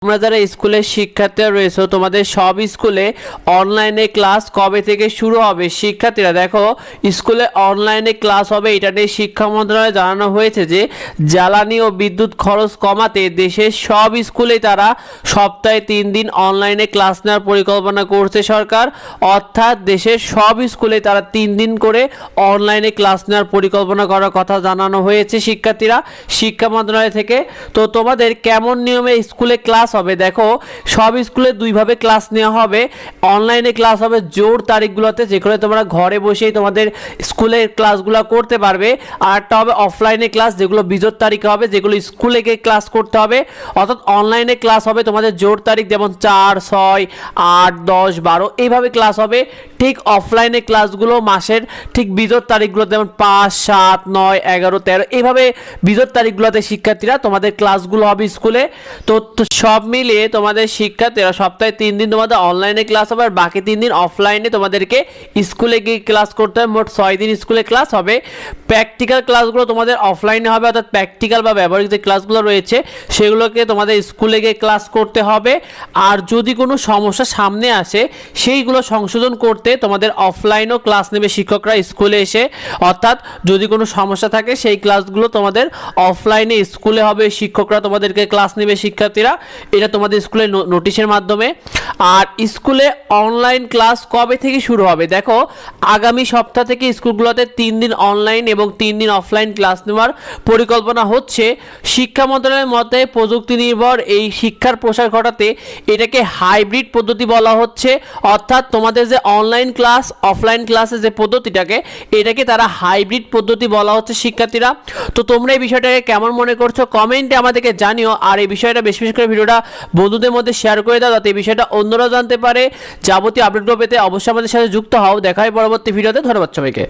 তোমরা যারা স্কুলের শিক্ষার্থীরা রয়েছে তোমাদের সব স্কুলে অনলাইনে ক্লাস কবে থেকে শুরু হবে? শিক্ষার্থীরা দেখো, স্কুলে অনলাইনে ক্লাস হবে এটা নিয়ে শিক্ষা মন্ত্রণালয়ে জানানো হয়েছে যে জ্বালানি ও বিদ্যুৎ খরচ কমাতে দেশের সব স্কুলেই তারা সপ্তাহে 3 দিন অনলাইনে ক্লাস নেওয়ার পরিকল্পনা করছে সরকার। অর্থাৎ দেশের সব স্কুলে তারা 3 দিন করে অনলাইনে ক্লাস নেওয়ার পরিকল্পনা করার কথা জানানো হয়েছে শিক্ষার্থীরা শিক্ষা মন্ত্রণালয় থেকে। তো তোমাদের কেমন নিয়মে স্কুলে ক্লাস হবে? দেখো, সব স্কুলে দুইভাবে ক্লাস নেওয়া হবে। অনলাইনে ক্লাস হবে জোর তারিখগুলোতে, যেখানে তোমরা ঘরে বসেই তোমাদের স্কুলের ক্লাসগুলো করতে পারবে। আর একটা হবে অফলাইনে ক্লাস, যেগুলো বিজোড় তারিখে হবে, যেগুলো স্কুলে গিয়ে ক্লাস করতে হবে। অর্থাৎ অনলাইনে ক্লাস হবে তোমাদের জোর তারিখ, যেমন 4, 6, 8, 10, 12 এইভাবে ক্লাস হবে। ঠিক অফলাইনে ক্লাসগুলো মাসের ঠিক বিজোড় তারিখগুলো, যেমন 5, 7, 9, 11, 13 এইভাবে বিজোড় তারিখগুলোতে শিক্ষার্থীরা তোমাদের ক্লাসগুলো হবে স্কুলে। তো সব মিলিয়ে তোমাদের শিক্ষার্থীরা সপ্তাহে 3 দিন তোমাদের অনলাইনে ক্লাস হবে, আর বাকি 3 দিন অফলাইনে তোমাদেরকে স্কুলে গিয়ে ক্লাস করতে হবে। মোট 6 দিন স্কুলে ক্লাস হবে। প্র্যাকটিক্যাল ক্লাসগুলো তোমাদের অফলাইনে হবে, অর্থাৎ প্র্যাকটিক্যাল বা ব্যবহারিক যে ক্লাসগুলো রয়েছে সেগুলোকে তোমাদের স্কুলে গিয়ে ক্লাস করতে হবে। আর যদি কোনো সমস্যা সামনে আসে সেইগুলো সংশোধন করতে তোমাদের অফলাইনও ক্লাস নেবে শিক্ষকরা স্কুলে এসে। অর্থাৎ যদি কোনো সমস্যা থাকে সেই ক্লাসগুলো তোমাদের অফলাইনে স্কুলে হবে, শিক্ষকরা তোমাদেরকে ক্লাস নেবে শিক্ষার্থীরা। এটা তোমাদের স্কুলে নোটিশের মাধ্যমে। আর স্কুলে অনলাইন ক্লাস কবে থেকে শুরু হবে? দেখো, আগামী সপ্তাহ থেকে স্কুলগুলোতে 3 দিন অনলাইন এবং 3 দিন অফলাইন ক্লাস নেওয়ার পরিকল্পনা হচ্ছে। শিক্ষা মন্ত্রণালয়ের মতে প্রযুক্তি নির্ভর এই শিক্ষার প্রসার ঘটাতে এটাকে হাইব্রিড পদ্ধতি বলা হচ্ছে। অর্থাৎ তোমাদের যে অনলাইন ক্লাস অফলাইন ক্লাসের যে পদ্ধতিটাকে, এটাকে তারা হাইব্রিড পদ্ধতি বলা হচ্ছে শিক্ষার্থীরা। তো তোমরা এই বিষয়টাকে কেমন মনে করছো কমেন্টে আমাদেরকে জানিও। আর এই বিষয়টা বেশি বেশি করে ভিডিওটা বন্ধুদের মধ্যে শেয়ার করে দাও, যাতে এই বিষয়টা অন্যরা জানতে পারে। যাবতীয় আপডেটগুলো পেতে অবশ্যই আমাদের সাথে যুক্ত হও। দেখা হয় পরবর্তী ভিডিওতে। ধন্যবাদ সবাইকে।